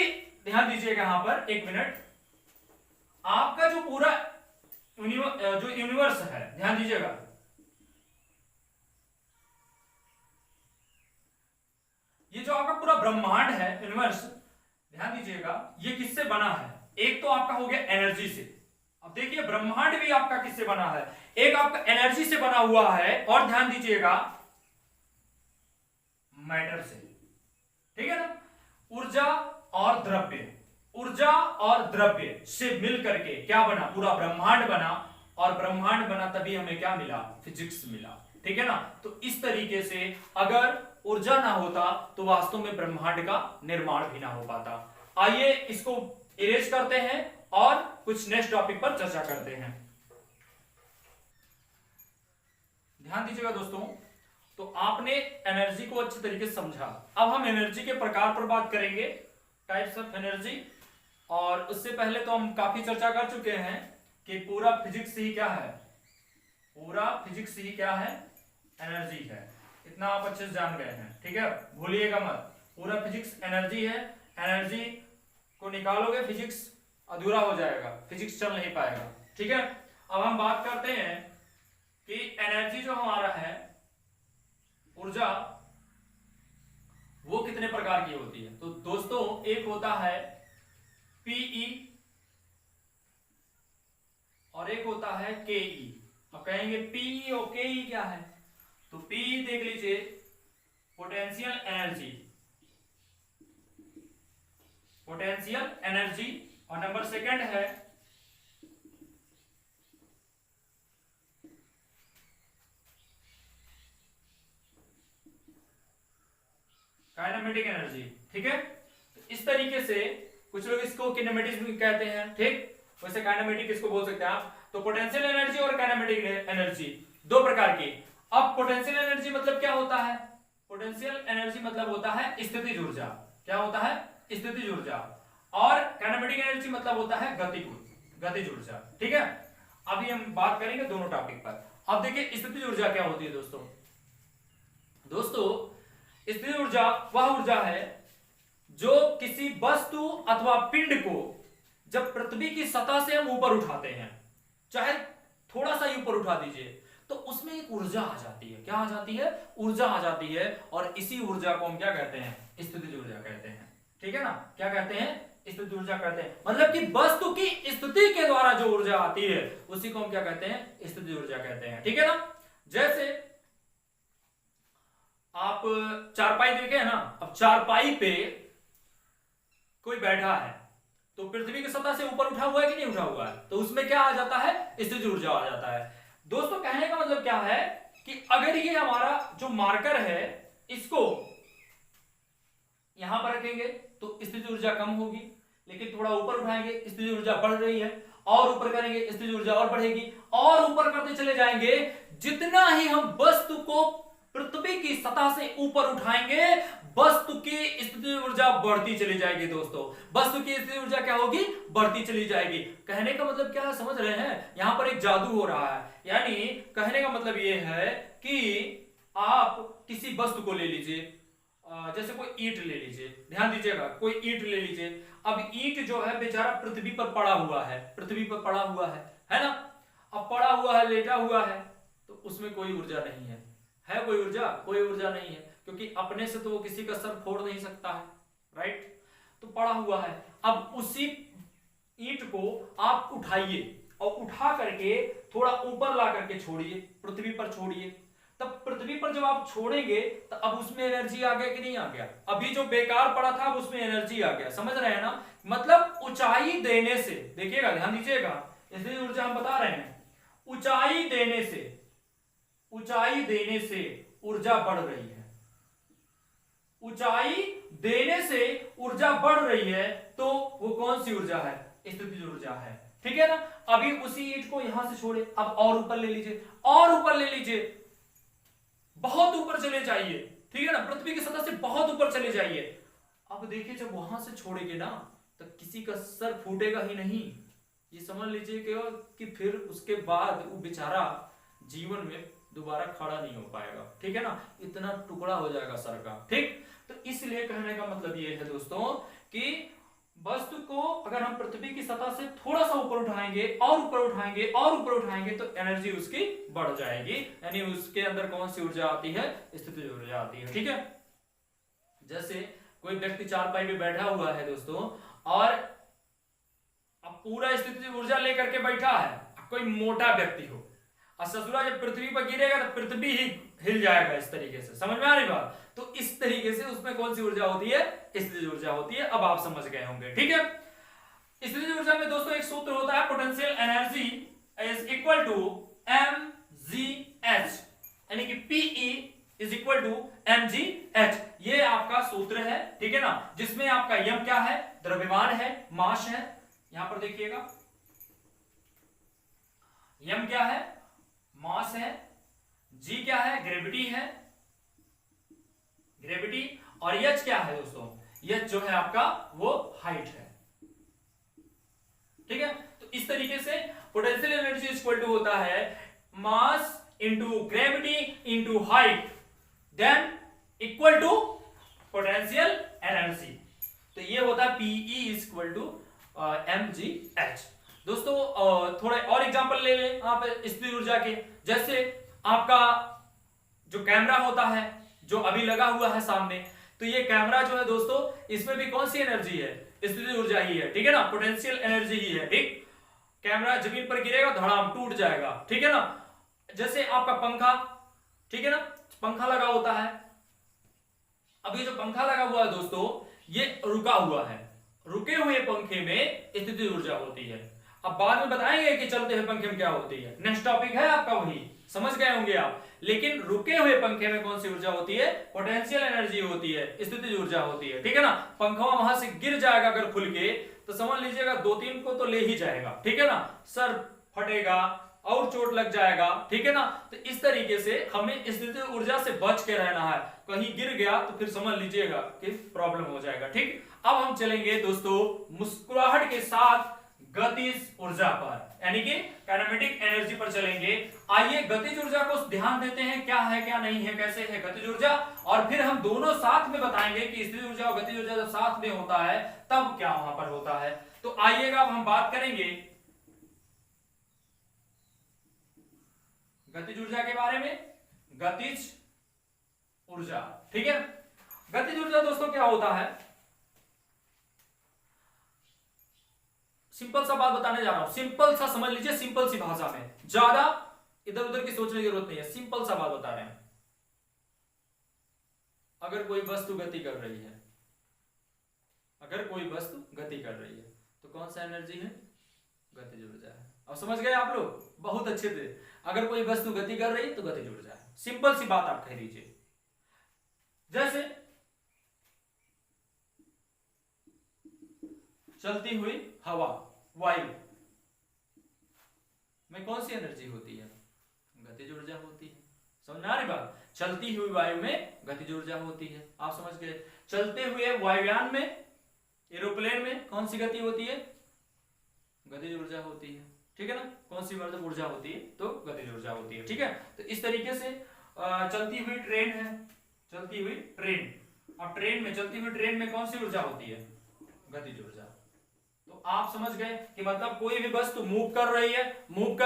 ध्यान दीजिएगा यहां पर एक मिनट, आपका जो पूरा जो यूनिवर्स है, ध्यान दीजिएगा, ये जो आपका पूरा ब्रह्मांड है, यूनिवर्स, ध्यान दीजिएगा, ये किससे बना है, एक तो आपका हो गया एनर्जी से। अब देखिए ब्रह्मांड भी आपका किससे बना है, एक आपका एनर्जी से बना हुआ है, और ध्यान दीजिएगा मैटर से, ठीक है ना। ऊर्जा और द्रव्य, ऊर्जा और द्रव्य से मिलकर के क्या बना, पूरा ब्रह्मांड बना। और ब्रह्मांड बना तभी हमें क्या मिला, फिजिक्स मिला, ठीक है ना। तो इस तरीके से अगर ऊर्जा ना होता तो वास्तव में ब्रह्मांड का निर्माण भी ना हो पाता। आइए इसको इरेज करते हैं और कुछ नेक्स्ट टॉपिक पर चर्चा करते हैं। ध्यान दीजिएगा दोस्तों, तो आपने एनर्जी को अच्छे तरीके से समझा। अब हम एनर्जी के प्रकार पर बात करेंगे, टाइप्स ऑफ एनर्जी। और उससे पहले तो हम काफी चर्चा कर चुके हैं कि पूरा फिजिक्स ही क्या है, पूरा फिजिक्स ही क्या है, एनर्जी है। इतना आप अच्छे से जान गए हैं, ठीक है, भूलिएगा मत। पूरा फिजिक्स एनर्जी है। एनर्जी को निकालोगे फिजिक्स अधूरा हो जाएगा, फिजिक्स चल नहीं पाएगा, ठीक है। अब हम बात करते हैं कि एनर्जी जो हमारा है, ऊर्जा, वो कितने प्रकार की होती है। तो दोस्तों एक होता है पीई और एक होता है केई। अब कहेंगे पीई और केई क्या है, तो पीई देख लीजिए, पोटेंशियल एनर्जी, पोटेंशियल एनर्जी। और नंबर सेकंड है काइनेमेटिक एनर्जी, ठीक है। तो इस तरीके से कुछ लोग इसको किनेमेटिक्स भी कहते हैं, ठीक, वैसे काइनेमेटिक इसको बोल सकते हैं आप। तो पोटेंशियल एनर्जी और काइनेमेटिक एनर्जी दो प्रकार की। अब पोटेंशियल एनर्जी मतलब क्या होता है, पोटेंशियल एनर्जी मतलब होता है स्थितिज ऊर्जा, क्या होता है, स्थितिज ऊर्जा। और काइनेमेटिक एनर्जी मतलब होता है गतिज ऊर्जा, ठीक है। अभी हम बात करेंगे दोनों टॉपिक पर। अब देखिए स्थितिज ऊर्जा क्या होती है दोस्तों। दोस्तों स्थितिज ऊर्जा वह ऊर्जा है जो किसी वस्तु अथवा पिंड को जब पृथ्वी की सतह से हम ऊपर उठाते हैं, चाहे थोड़ा सा ही ऊपर उठा दीजिए, तो उसमें एक ऊर्जा आ जाती है। क्या आ जाती है, ऊर्जा आ जाती है। और इसी ऊर्जा को हम क्या कहते हैं, स्थितिज ऊर्जा कहते हैं, ठीक है ना। क्या कहते हैं, स्थितिज ऊर्जा कहते हैं। मतलब कि वस्तु की स्थिति के द्वारा जो ऊर्जा आती है उसी को हम क्या कहते हैं, स्थितिज ऊर्जा कहते हैं, ठीक है ना। जैसे आप चारपाई देखे हैं ना, अब चारपाई पे कोई बैठा है तो पृथ्वी की सतह से ऊपर उठा हुआ है कि नहीं उठा हुआ है, तो उसमें क्या आ जाता है, स्थितिज ऊर्जा आ जाता है। दोस्तों कहने का मतलब क्या है कि अगर ये हमारा जो मार्कर है इसको यहां पर रखेंगे तो स्थितिज ऊर्जा कम होगी, लेकिन थोड़ा ऊपर उठाएंगे स्थितिज ऊर्जा बढ़ रही है, और ऊपर करेंगे स्थितिज ऊर्जा और बढ़ेगी, और ऊपर करते चले जाएंगे। जितना ही हम वस्तु को पृथ्वी की सतह से ऊपर उठाएंगे वस्तु की स्थितिज ऊर्जा बढ़ती चली जाएगी। दोस्तों वस्तु की स्थितिज ऊर्जा क्या होगी, बढ़ती चली जाएगी। कहने का मतलब क्या है, समझ रहे हैं, यहां पर एक जादू हो रहा है। यानी कहने का मतलब यह है कि आप किसी वस्तु को ले लीजिए, जैसे कोई ईंट ले लीजिए, ध्यान दीजिएगा, कोई ईंट ले लीजिए। अब ईंट जो है बेचारा पृथ्वी पर पड़ा हुआ है, पृथ्वी पर पड़ा हुआ है ना। अब पड़ा हुआ है, लेटा हुआ है, तो उसमें कोई ऊर्जा नहीं है कोई ऊर्जा, कोई ऊर्जा नहीं है, क्योंकि अपने से तो वो किसी का सर फोड़ नहीं सकता है, राइट। तो पड़ा हुआ है। अब उसी ईंट को आप उठाइए और उठा करके थोड़ा ऊपर ला करके छोड़िए, पृथ्वी पर छोड़िए। तब पृथ्वी पर जब आप छोड़ेंगे तो अब उसमें एनर्जी आ गया कि नहीं आ गया, अभी जो बेकार पड़ा था अब उसमें एनर्जी आ गया, समझ रहे हैं ना। मतलब ऊंचाई देने से, देखिएगा ध्यान दीजिएगा, इसलिए ऊर्जा हम बता रहे हैं, ऊंचाई देने से ऊर्जा बढ़ रही है, ऊंचाई देने से ऊर्जा बढ़ रही है। तो वो कौन सी ऊर्जा है, स्थितिज ऊर्जा है, ठीक है ना। अभी उसी ईंट को यहां से छोड़े, अब और ऊपर ले लीजिए, और ऊपर ले लीजिए, बहुत ऊपर चले जाइए, ठीक है ना, पृथ्वी की सतह से बहुत ऊपर चले जाइए। अब देखिए जब वहां से छोड़ेंगे ना तो किसी का सर फूटेगा ही नहीं, ये समझ लीजिए कि फिर उसके बाद वो बेचारा जीवन में दोबारा खड़ा नहीं हो पाएगा, ठीक है ना, इतना टुकड़ा हो जाएगा सर का, ठीक। तो इसलिए कहने का मतलब ये है दोस्तों कि वस्तु को अगर हम पृथ्वी की सतह से थोड़ा सा ऊपर उठाएंगे और ऊपर उठाएंगे और ऊपर उठाएंगे तो एनर्जी उसकी बढ़ जाएगी, यानी उसके अंदर कौन सी ऊर्जा आती है, स्थितिज ऊर्जा आती है, ठीक है। जैसे कोई व्यक्ति चारपाई पे बैठा हुआ है दोस्तों, और अब पूरा स्थितिज ऊर्जा लेकर के बैठा है, कोई मोटा व्यक्ति हो और ससुरा जब पृथ्वी पर गिरेगा तो पृथ्वी ही हिल जाएगा, इस तरीके से, समझ में आ रही बात। तो इस तरीके से उसमें कौन सी ऊर्जा होती है, स्थितिज ऊर्जा होती है। अब आप समझ गए होंगे, ठीक है। स्थितिज ऊर्जा में दोस्तों एक सूत्र होता है potential energy is equal to mgh, यानी कि Pe is equal to mgh। ये आपका सूत्र है, ठीक है ना, जिसमें आपका m क्या है, द्रव्यमान है, मास है। यहां पर देखिएगा m क्या है, मास है, g क्या है, ग्रेविटी है, ग्रेविटी, और h क्या है दोस्तों, h जो है आपका वो हाइट है, ठीक है। तो इस तरीके से पोटेंशियल एनर्जी इक्वल टू होता है mass into gravity into height then equal to potential energy. तो ये होता है Pe इक्वल टू mgh। दोस्तों थोड़े और एग्जांपल ले लें आप स्थिर ऊर्जा के। जैसे आपका जो कैमरा होता है जो अभी लगा हुआ है सामने, तो ये कैमरा जो है दोस्तों, इसमें भी कौन सी एनर्जी है, स्थिर ऊर्जा ही है, ठीक है ना, पोटेंशियल एनर्जी ही है, ठीक। कैमरा जमीन पर गिरेगा, धड़ाम टूट जाएगा, ठीक है ना। जैसे आपका पंखा, ठीक है ना, पंखा लगा होता है, अभी जो पंखा लगा हुआ है दोस्तों, ये रुका हुआ है, रुके हुए पंखे में स्थितिज ऊर्जा होती है। अब बाद में बताएंगे कि चलते हुए पंखे में क्या होती है, नेक्स्ट टॉपिक है आपका, वही समझ गए होंगे आप। लेकिन रुके हुए पंखे में कौन सी ऊर्जा होती है, पोटेंशियल एनर्जी होती है, स्थितिज ऊर्जा होती है, ठीक है ना। पंखा वहां से गिर जाएगा अगर खुल के, तो समझ लीजिएगा 2-3 को तो ले ही जाएगा, ठीक है ना, सर फटेगा और चोट लग जाएगा, ठीक है ना। तो इस तरीके से हमें स्थितिज ऊर्जा से बच के रहना है, कहीं गिर गया तो फिर समझ लीजिएगा कि प्रॉब्लम हो जाएगा, ठीक। अब हम चलेंगे दोस्तों मुस्कुराहट के साथ गतिज ऊर्जा पर, यानी कि काइनेमेटिक एनर्जी पर चलेंगे। आइए गतिज ऊर्जा को ध्यान देते हैं, क्या है क्या नहीं है, कैसे है गतिज ऊर्जा, और फिर हम दोनों साथ में बताएंगे कि स्थिर ऊर्जा और गतिज ऊर्जा जब साथ में होता है तब क्या वहां पर होता है। तो आइएगा अब हम बात करेंगे गतिज ऊर्जा के बारे में, गतिज ऊर्जा, ठीक है। गतिज ऊर्जा दोस्तों क्या होता है, सिंपल सा बात बताने जा रहा हूं, सिंपल सा समझ लीजिए, सिंपल सी भाषा में, ज्यादा इधर उधर की सोचने की जरूरत नहीं है, सिंपल सा बात बता रहे हैं। अगर कोई वस्तु गति कर रही है, अगर कोई वस्तु गति कर रही है तो कौन सा एनर्जी है, गतिज ऊर्जा है। अब समझ गए आप लोग, बहुत अच्छे थे। अगर कोई वस्तु गति कर रही तो गतिज ऊर्जा है, सिंपल सी बात आप कह दीजिए। जैसे चलती हुई हवा, वायु में कौन सी एनर्जी होती है, गतिज ऊर्जा होती है। समझ में आ रही बात, चलती हुई वायु में गतिज ऊर्जा होती है, आप समझ गए। चलते हुए वायुयान में, एरोप्लेन में कौन सी गति होती है, गतिज ऊर्जा होती है, ठीक है ना। कौन सी मतलब ऊर्जा होती है, तो गतिज ऊर्जा होती है, ठीक है। तो इस तरीके से चलती हुई ट्रेन है, चलती हुई ट्रेन, अब ट्रेन में, चलती हुई ट्रेन में कौन सी ऊर्जा होती है, गतिज ऊर्जा। तो आप समझ गए कि मतलब कोई भी वस्तु मूव कर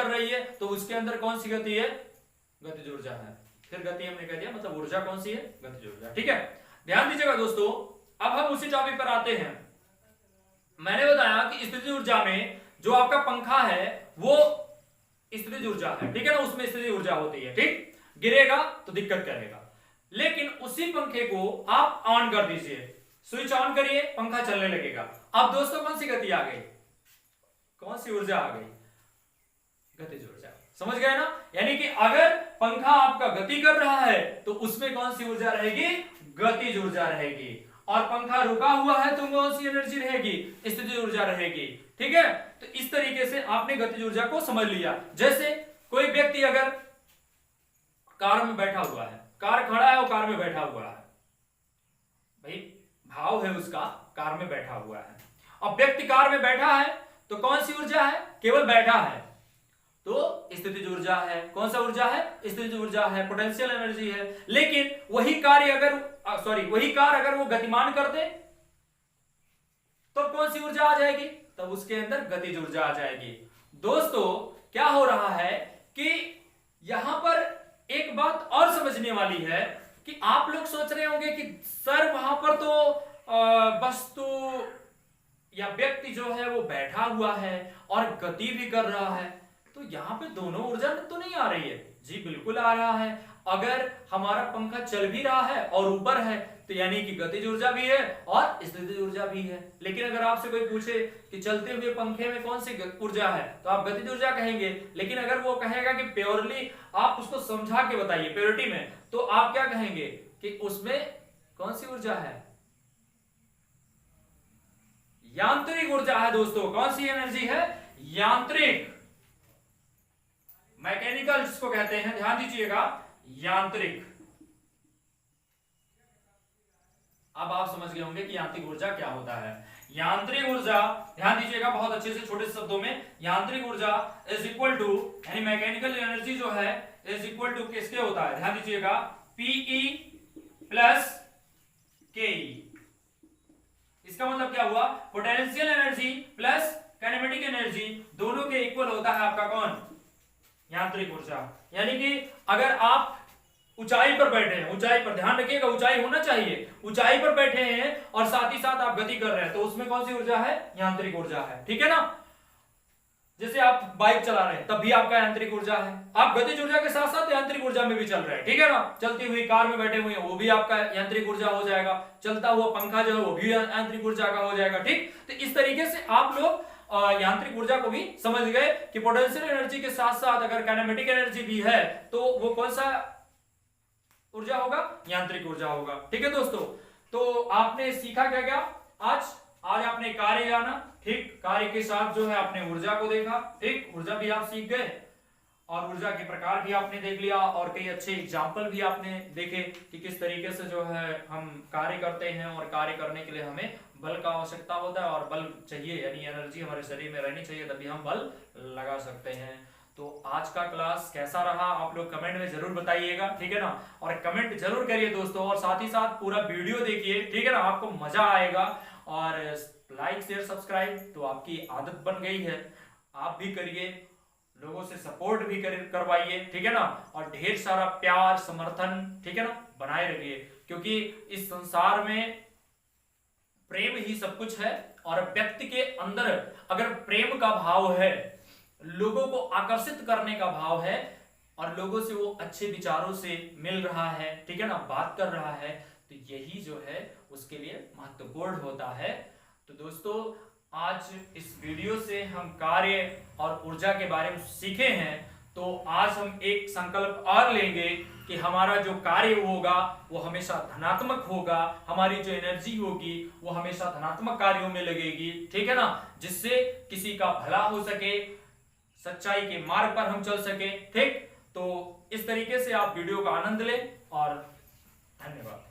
रही है तो उसके अंदर कौन सी गति है, गतिज ऊर्जा है। फिर गति हमने कह दिया, मतलब ऊर्जा कौन सी है, गतिज ऊर्जा, ठीक है। ध्यान दीजिएगा दोस्तों, अब हम उसी टॉपिक पर आते हैं। मैंने बताया कि स्थितिज ऊर्जा में जो आपका पंखा है वो स्थितिज ऊर्जा है, ठीक है ना, उसमें स्थितिज ऊर्जा होती है, ठीक। गिरेगा तो दिक्कत करेगा, लेकिन उसी पंखे को आप ऑन कर दीजिए, स्विच ऑन करिए, पंखा चलने लगेगा। अब दोस्तों कौन सी गति आ गई, कौन सी ऊर्जा आ गई, गतिज ऊर्जा। समझ गए ना, यानी कि अगर पंखा आपका गति कर रहा है तो उसमें कौन सी ऊर्जा रहेगी, गतिज ऊर्जा रहेगी, और पंखा रुका हुआ है तो कौन सी एनर्जी रहेगी, स्थितिज ऊर्जा रहेगी, ठीक है। तो इस तरीके से आपने गतिज ऊर्जा को समझ लिया। जैसे कोई व्यक्ति अगर कार में बैठा हुआ है, कार खड़ा है, वो कार में बैठा हुआ है, भाई भाव है उसका, कार में बैठा हुआ है। अब व्यक्ति कार में बैठा है तो कौन सी ऊर्जा है, केवल बैठा है तो स्थितिज ऊर्जा है। कौन सा ऊर्जा है, स्थितिज ऊर्जा है, पोटेंशियल एनर्जी है। लेकिन वही कार अगर वो गतिमान कर दे तो कौन सी ऊर्जा आ जाएगी, तब उसके अंदर गतिज ऊर्जा आ जाएगी। दोस्तों क्या हो रहा है कि यहां पर एक बात और समझने वाली है कि आप लोग सोच रहे होंगे कि सर वहां पर तो वस्तु या व्यक्ति जो है वो बैठा हुआ है और गति भी कर रहा है, तो यहां पे दोनों ऊर्जा तो नहीं आ रही है। जी बिल्कुल आ रहा है। अगर हमारा पंखा चल भी रहा है और ऊपर है, तो यानी कि गतिज ऊर्जा भी है और स्थितिज ऊर्जा भी है। लेकिन अगर आपसे कोई पूछे कि चलते हुए पंखे में कौन सी ऊर्जा है, तो आप गतिज ऊर्जा कहेंगे। लेकिन अगर वो कहेगा कि प्योरली आप उसको समझा के बताइए प्योरिटी में, तो आप क्या कहेंगे कि उसमें कौन सी ऊर्जा है? यांत्रिक ऊर्जा है दोस्तों। कौन सी एनर्जी है? यांत्रिक, मैकेनिकल जिसको कहते हैं, ध्यान दीजिएगा, यांत्रिक। अब आप समझ गए होंगे कि यांत्रिक ऊर्जा क्या होता है। यांत्रिक ऊर्जा, ध्यान दीजिएगा बहुत अच्छे से, छोटे शब्दों में, यांत्रिक ऊर्जा इज इक्वल टू, यानी मैकेनिकल एनर्जी जो है इज इक्वल टू किसके होता है? ध्यान दीजिएगा, पीई प्लस केई। इसका मतलब क्या हुआ? Potential energy plus kinematic energy दोनों के इक्वल होता है आपका कौन? यांत्रिक ऊर्जा। यानी कि अगर आप ऊंचाई पर बैठे हैं, ऊंचाई पर ध्यान रखिएगा, ऊंचाई होना चाहिए, ऊंचाई पर बैठे हैं और साथ ही साथ आप गति कर रहे हैं, तो उसमें कौन सी ऊर्जा है? यांत्रिक ऊर्जा है। ठीक है ना? जैसे आप बाइक चला रहे हैं तब भी आपका यांत्रिक ऊर्जा है, आप गतिज ऊर्जा के साथ साथ यांत्रिक ऊर्जा में भी चल रहे हैं। ठीक है ना? चलती हुई कार में बैठे हुए हैं, वो भी आपका यांत्रिक ऊर्जा हो जाएगा। चलता हुआ पंखा जो है वो भी यांत्रिक ऊर्जा का हो जाएगा। ठीक, तो इस तरीके से आप लोग यांत्रिक ऊर्जा को भी समझ गए कि पोटेंशियल एनर्जी के साथ साथ अगर काइनेमेटिक एनर्जी भी है तो वो कौन सा ऊर्जा होगा? यांत्रिक ऊर्जा होगा। ठीक है दोस्तों, तो आपने सीखा क्या क्या आज? आज आपने कार्य जाना, ठीक, कार्य के साथ जो है आपने ऊर्जा को देखा, ठीक, ऊर्जा भी आप सीख गए और ऊर्जा के प्रकार भी आपने देख लिया और कई अच्छे एग्जाम्पल भी आपने देखे कि किस तरीके से जो है हम कार्य करते हैं और कार्य करने के लिए हमें बल का आवश्यकता होता है और बल चाहिए, यानी एनर्जी हमारे शरीर में रहनी चाहिए, तभी हम बल लगा सकते हैं। तो आज का क्लास कैसा रहा आप लोग कमेंट में जरूर बताइएगा। ठीक है ना? और कमेंट जरूर करिए दोस्तों, और साथ ही साथ पूरा वीडियो देखिए। ठीक है ना? आपको मजा आएगा। और लाइक शेयर सब्सक्राइब तो आपकी आदत बन गई है, आप भी करिए, लोगों से सपोर्ट भी करवाइए। ठीक है ना? और ढेर सारा प्यार समर्थन, ठीक है ना, बनाए रखिए, क्योंकि इस संसार में प्रेम ही सब कुछ है। और व्यक्ति के अंदर अगर प्रेम का भाव है, लोगों को आकर्षित करने का भाव है और लोगों से वो अच्छे विचारों से मिल रहा है, ठीक है ना, बात कर रहा है, तो यही जो है उसके लिए महत्वपूर्ण होता है। तो दोस्तों आज इस वीडियो से हम कार्य और ऊर्जा के बारे में सीखे हैं। तो आज हम एक संकल्प और लेंगे कि हमारा जो कार्य होगा वो हमेशा धनात्मक होगा, हमारी जो एनर्जी होगी वो हमेशा धनात्मक कार्यों में लगेगी। ठीक है ना? जिससे किसी का भला हो सके, सच्चाई के मार्ग पर हम चल सके। ठीक, तो इस तरीके से आप वीडियो का आनंद लें और धन्यवाद।